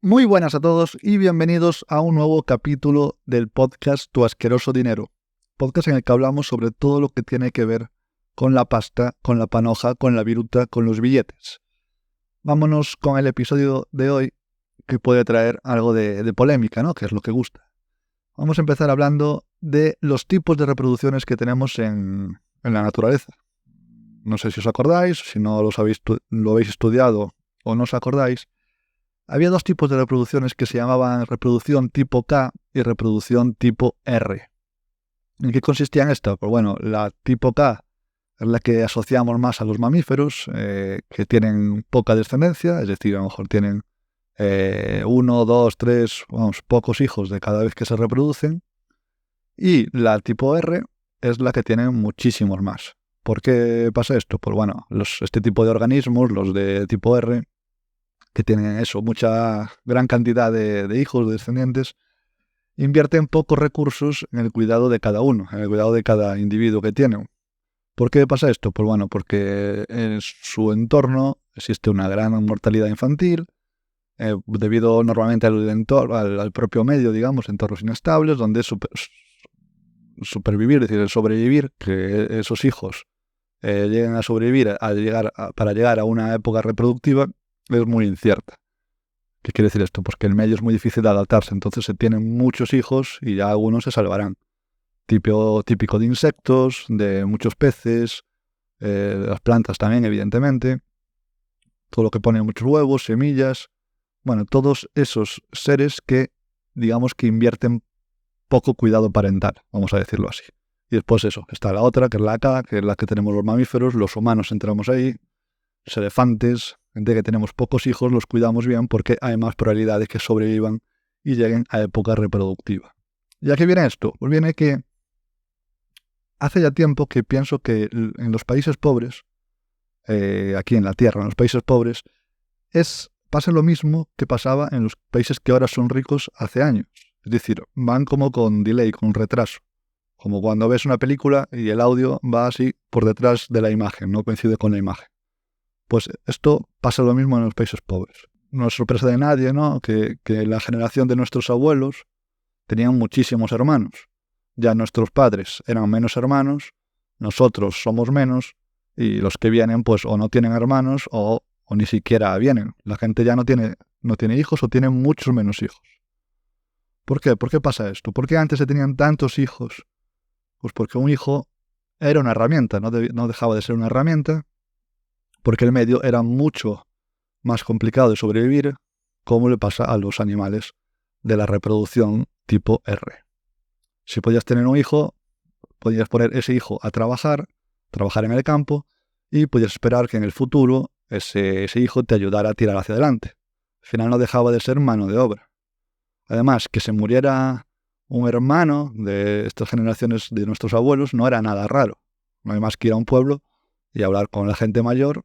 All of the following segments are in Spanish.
Muy buenas a todos y bienvenidos a un nuevo capítulo del podcast Tu Asqueroso Dinero. Podcast en el que hablamos sobre todo lo que tiene que ver con la pasta, con la panoja, con la viruta, con los billetes. Vámonos con el episodio de hoy, que puede traer algo de polémica, ¿no? Que es lo que gusta. Vamos a empezar hablando de los tipos de reproducciones que tenemos en la naturaleza. No sé si os acordáis, si no lo habéis estudiado o no os acordáis. Había dos tipos de reproducciones que se llamaban reproducción tipo K y reproducción tipo R. ¿En qué consistían estas? Pues bueno, la tipo K es la que asociamos más a los mamíferos, que tienen poca descendencia, es decir, a lo mejor tienen 1, 2, 3, pocos hijos de cada vez que se reproducen. Y la tipo R es la que tienen muchísimos más. ¿Por qué pasa esto? Pues bueno, este tipo de organismos, los de tipo R, que tienen mucha gran cantidad de hijos, de descendientes, invierten pocos recursos en el cuidado de cada uno, en el cuidado de cada individuo que tienen. ¿Por qué pasa esto? Pues bueno, porque en su entorno existe una gran mortalidad infantil, debido normalmente al propio medio, digamos, entornos inestables, donde supervivir, es decir, el sobrevivir, que esos hijos lleguen a sobrevivir para llegar a una época reproductiva, es muy incierta. ¿Qué quiere decir esto? Pues que el medio es muy difícil de adaptarse, entonces se tienen muchos hijos y ya algunos se salvarán. Típico de insectos, de muchos peces, las plantas también, evidentemente, todo lo que pone muchos huevos, semillas, bueno, todos esos seres que, digamos, que invierten poco cuidado parental, vamos a decirlo así. Y después está la otra, que es la K, que es la que tenemos los mamíferos, los humanos entramos ahí, los elefantes, de que tenemos pocos hijos, los cuidamos bien porque hay más probabilidades que sobrevivan y lleguen a época reproductiva. ¿Y a qué viene esto? Pues viene que hace ya tiempo que pienso que en los países pobres, aquí en la Tierra, en los países pobres, pasa lo mismo que pasaba en los países que ahora son ricos hace años. Es decir, van como con delay, con retraso. Como cuando ves una película y el audio va así por detrás de la imagen, no coincide con la imagen. Pues esto pasa lo mismo en los países pobres. No es sorpresa de nadie, ¿no? Que la generación de nuestros abuelos tenían muchísimos hermanos. Ya nuestros padres eran menos hermanos, nosotros somos menos, y los que vienen pues o no tienen hermanos o ni siquiera vienen. La gente ya no tiene hijos o tiene muchos menos hijos. ¿Por qué? ¿Por qué pasa esto? ¿Por qué antes se tenían tantos hijos? Pues porque un hijo era una herramienta, no dejaba de ser una herramienta, porque el medio era mucho más complicado de sobrevivir, como le pasa a los animales de la reproducción tipo R. Si podías tener un hijo, podías poner ese hijo a trabajar en el campo, y podías esperar que en el futuro ese hijo te ayudara a tirar hacia adelante. Al final no dejaba de ser mano de obra. Además, que se muriera un hermano de estas generaciones de nuestros abuelos no era nada raro. No hay más que ir a un pueblo y hablar con la gente mayor,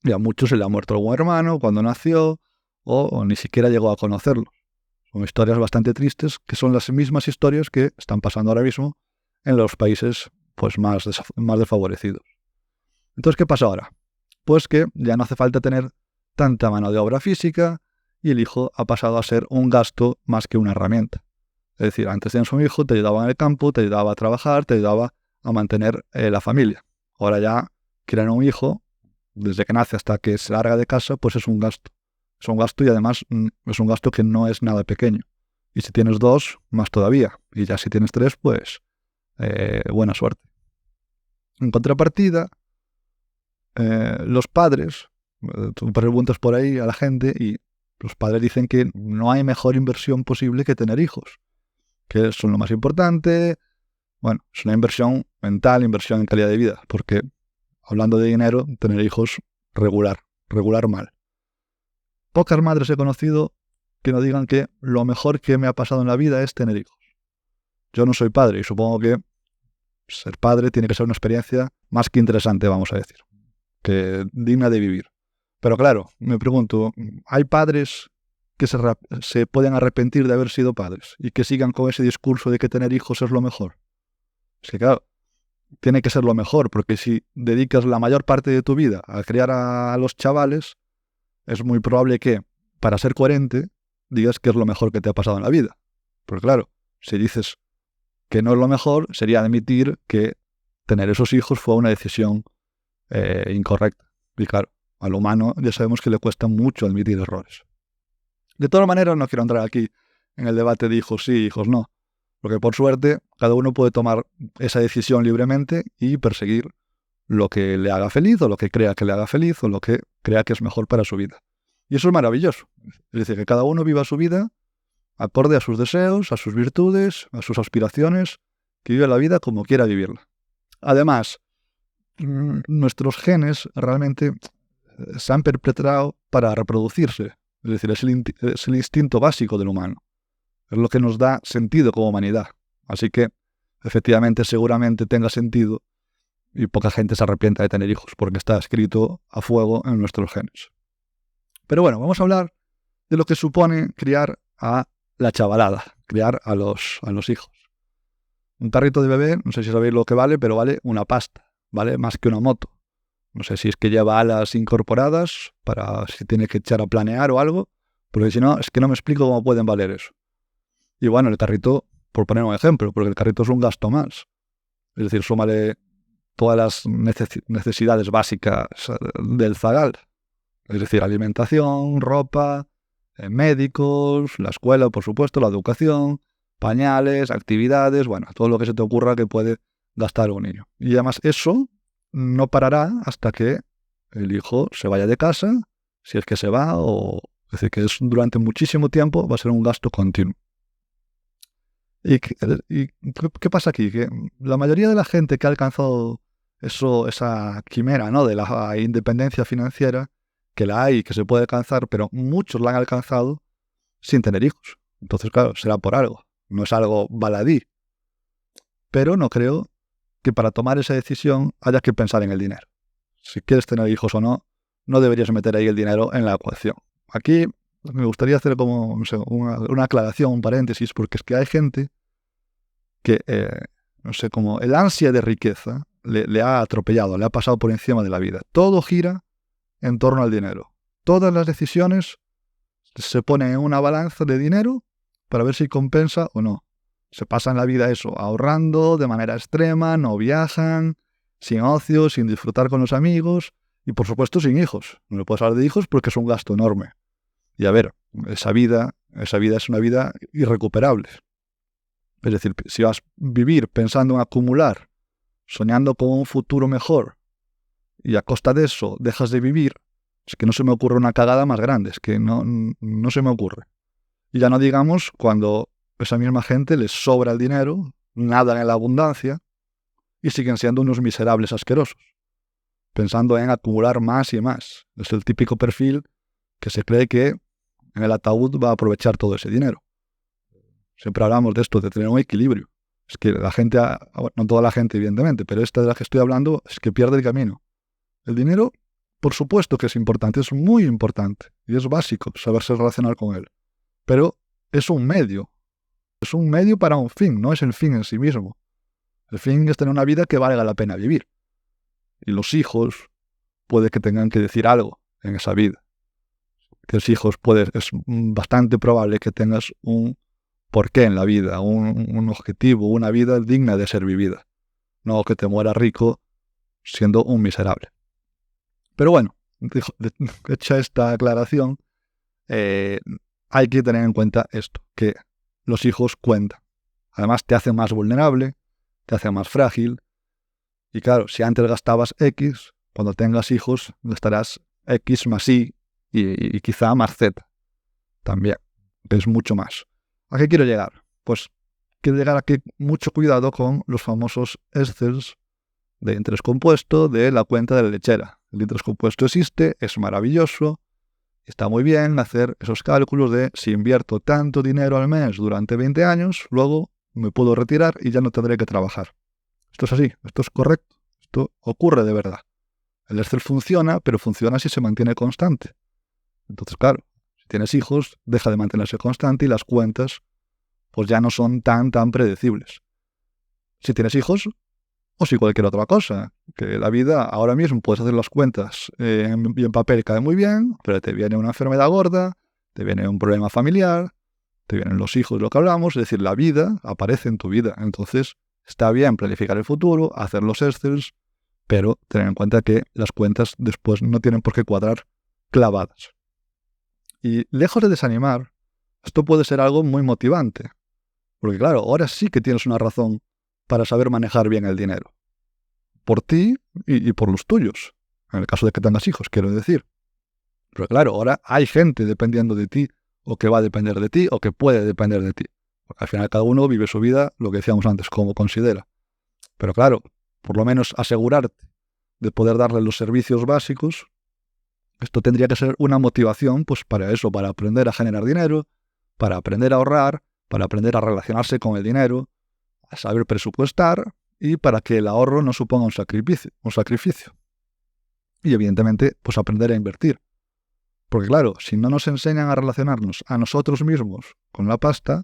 y a muchos se le ha muerto algún hermano cuando nació o ni siquiera llegó a conocerlo. Son historias bastante tristes, que son las mismas historias que están pasando ahora mismo en los países pues más desfavorecidos. Entonces, ¿qué pasa ahora? Pues que ya no hace falta tener tanta mano de obra física y el hijo ha pasado a ser un gasto más que una herramienta. Es decir, antes tenías un hijo, te ayudaba en el campo, te ayudaba a trabajar, te ayudaba a mantener la familia. Ahora ya criar un hijo, desde que nace hasta que se larga de casa, pues es un gasto. Es un gasto y además es un gasto que no es nada pequeño. Y si tienes 2, más todavía. Y ya si tienes 3, pues buena suerte. En contrapartida, los padres, tú preguntas por ahí a la gente y los padres dicen que no hay mejor inversión posible que tener hijos. Que son lo más importante. Bueno, es una inversión mental, inversión en calidad de vida. Porque hablando de dinero, tener hijos regular mal. Pocas madres he conocido que no digan que lo mejor que me ha pasado en la vida es tener hijos. Yo no soy padre y supongo que ser padre tiene que ser una experiencia más que interesante, vamos a decir, que digna de vivir. Pero claro, me pregunto, ¿hay padres que se pueden arrepentir de haber sido padres y que sigan con ese discurso de que tener hijos es lo mejor? Es que claro, tiene que ser lo mejor, porque si dedicas la mayor parte de tu vida a criar a los chavales, es muy probable que, para ser coherente, digas que es lo mejor que te ha pasado en la vida. Porque claro, si dices que no es lo mejor, sería admitir que tener esos hijos fue una decisión incorrecta. Y claro, al humano ya sabemos que le cuesta mucho admitir errores. De todas maneras, no quiero entrar aquí en el debate de hijos sí, hijos no. Porque por suerte, cada uno puede tomar esa decisión libremente y perseguir lo que le haga feliz, o lo que crea que le haga feliz, o lo que crea que es mejor para su vida. Y eso es maravilloso. Es decir, que cada uno viva su vida acorde a sus deseos, a sus virtudes, a sus aspiraciones, que vive la vida como quiera vivirla. Además, nuestros genes realmente se han perpetrado para reproducirse. Es decir, es el instinto básico del humano. Es lo que nos da sentido como humanidad. Así que, efectivamente, seguramente tenga sentido y poca gente se arrepienta de tener hijos, porque está escrito a fuego en nuestros genes. Pero bueno, vamos a hablar de lo que supone criar a la chavalada, criar a los hijos. Un tarrito de bebé, no sé si sabéis lo que vale, pero vale una pasta, vale más que una moto. No sé si es que lleva alas incorporadas para si tiene que echar a planear o algo, porque si no, es que no me explico cómo pueden valer eso. Y bueno, el carrito, por poner un ejemplo, porque el carrito es un gasto más. Es decir, súmale todas las necesidades básicas del zagal. Es decir, alimentación, ropa, médicos, la escuela, por supuesto, la educación, pañales, actividades, bueno, todo lo que se te ocurra que puede gastar un niño. Y además eso no parará hasta que el hijo se vaya de casa, si es que se va, es decir, que durante muchísimo tiempo va a ser un gasto continuo. ¿Y qué pasa aquí? Que la mayoría de la gente que ha alcanzado esa quimera, ¿no?, de la independencia financiera, que la hay, que se puede alcanzar, pero muchos la han alcanzado sin tener hijos. Entonces, claro, será por algo. No es algo baladí. Pero no creo que para tomar esa decisión haya que pensar en el dinero. Si quieres tener hijos o no, no deberías meter ahí el dinero en la ecuación. Aquí me gustaría hacer como, no sé, una aclaración, un paréntesis, porque es que hay gente que, no sé, como el ansia de riqueza le ha atropellado, le ha pasado por encima de la vida. Todo gira en torno al dinero. Todas las decisiones se ponen en una balanza de dinero para ver si compensa o no. Se pasan la vida eso, ahorrando de manera extrema, no viajan, sin ocio, sin disfrutar con los amigos y por supuesto sin hijos. No le puedes hablar de hijos porque es un gasto enorme. Y a ver, esa vida es una vida irrecuperable. Es decir, si vas a vivir pensando en acumular, soñando con un futuro mejor, y a costa de eso dejas de vivir, es que no se me ocurre una cagada más grande, es que no se me ocurre. Y ya no digamos cuando esa misma gente les sobra el dinero, nadan en la abundancia, y siguen siendo unos miserables asquerosos, pensando en acumular más y más. Es el típico perfil que se cree que en el ataúd va a aprovechar todo ese dinero. Siempre hablamos de esto, de tener un equilibrio. Es que la gente, no toda la gente evidentemente, pero esta de la que estoy hablando es que pierde el camino. El dinero, por supuesto que es importante, es muy importante, y es básico saberse relacionar con él. Pero es un medio para un fin, no es el fin en sí mismo. El fin es tener una vida que valga la pena vivir. Y los hijos puede que tengan que decir algo en esa vida. Que los hijos es bastante probable que tengas un porqué en la vida, un objetivo, una vida digna de ser vivida. No que te mueras rico siendo un miserable. Pero bueno, hecha esta aclaración, hay que tener en cuenta esto, que los hijos cuentan. Además te hacen más vulnerable, te hacen más frágil. Y claro, si antes gastabas X, cuando tengas hijos gastarás X más Y y quizá más Z también, que es mucho más. ¿A qué quiero llegar? Pues quiero llegar a que mucho cuidado con los famosos Excels de interés compuesto de la cuenta de la lechera. El interés compuesto existe, es maravilloso, está muy bien hacer esos cálculos de si invierto tanto dinero al mes durante 20 años, luego me puedo retirar y ya no tendré que trabajar. Esto es así, esto es correcto, esto ocurre de verdad. El Excel funciona, pero funciona si se mantiene constante. Entonces, claro, si tienes hijos, deja de mantenerse constante y las cuentas pues ya no son tan predecibles. Si tienes hijos, o si cualquier otra cosa, que la vida ahora mismo puedes hacer las cuentas y en papel cae muy bien, pero te viene una enfermedad gorda, te viene un problema familiar, te vienen los hijos, lo que hablamos, es decir, la vida aparece en tu vida. Entonces, está bien planificar el futuro, hacer los Excels, pero tener en cuenta que las cuentas después no tienen por qué cuadrar clavadas. Y lejos de desanimar, esto puede ser algo muy motivante. Porque claro, ahora sí que tienes una razón para saber manejar bien el dinero. Por ti y por los tuyos. En el caso de que tengas hijos, quiero decir. Pero claro, ahora hay gente dependiendo de ti, o que va a depender de ti, o que puede depender de ti. Porque al final cada uno vive su vida, lo que decíamos antes, como considera. Pero claro, por lo menos asegurarte de poder darle los servicios básicos, esto tendría que ser una motivación pues para eso, para aprender a generar dinero, para aprender a ahorrar, para aprender a relacionarse con el dinero, a saber presupuestar y para que el ahorro no suponga un sacrificio. Y evidentemente, pues aprender a invertir. Porque claro, si no nos enseñan a relacionarnos a nosotros mismos con la pasta,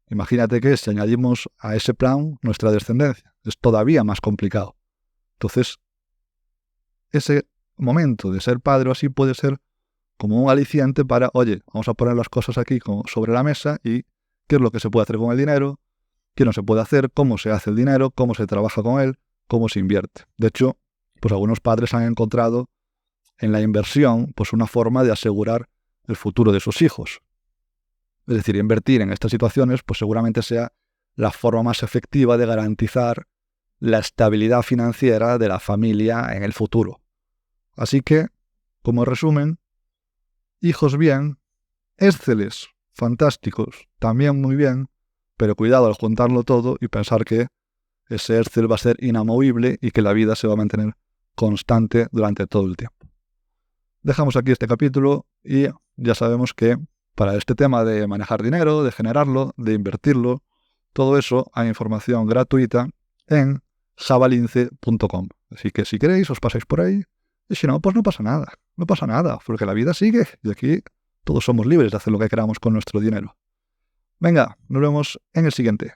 imagínate que si añadimos a ese plan nuestra descendencia, es todavía más complicado. Entonces, ese momento de ser padre así puede ser como un aliciente para, oye, vamos a poner las cosas aquí sobre la mesa y qué es lo que se puede hacer con el dinero, qué no se puede hacer, cómo se hace el dinero, cómo se trabaja con él, cómo se invierte. De hecho, pues algunos padres han encontrado en la inversión pues una forma de asegurar el futuro de sus hijos. Es decir, invertir en estas situaciones pues seguramente sea la forma más efectiva de garantizar la estabilidad financiera de la familia en el futuro. Así que, como resumen, hijos bien, Exceles fantásticos, también muy bien, pero cuidado al juntarlo todo y pensar que ese Excel va a ser inamovible y que la vida se va a mantener constante durante todo el tiempo. Dejamos aquí este capítulo y ya sabemos que para este tema de manejar dinero, de generarlo, de invertirlo, todo eso hay información gratuita en javalince.com. Así que si queréis os pasáis por ahí y si no, pues no pasa nada, porque la vida sigue y aquí todos somos libres de hacer lo que queramos con nuestro dinero. Venga, nos vemos en el siguiente.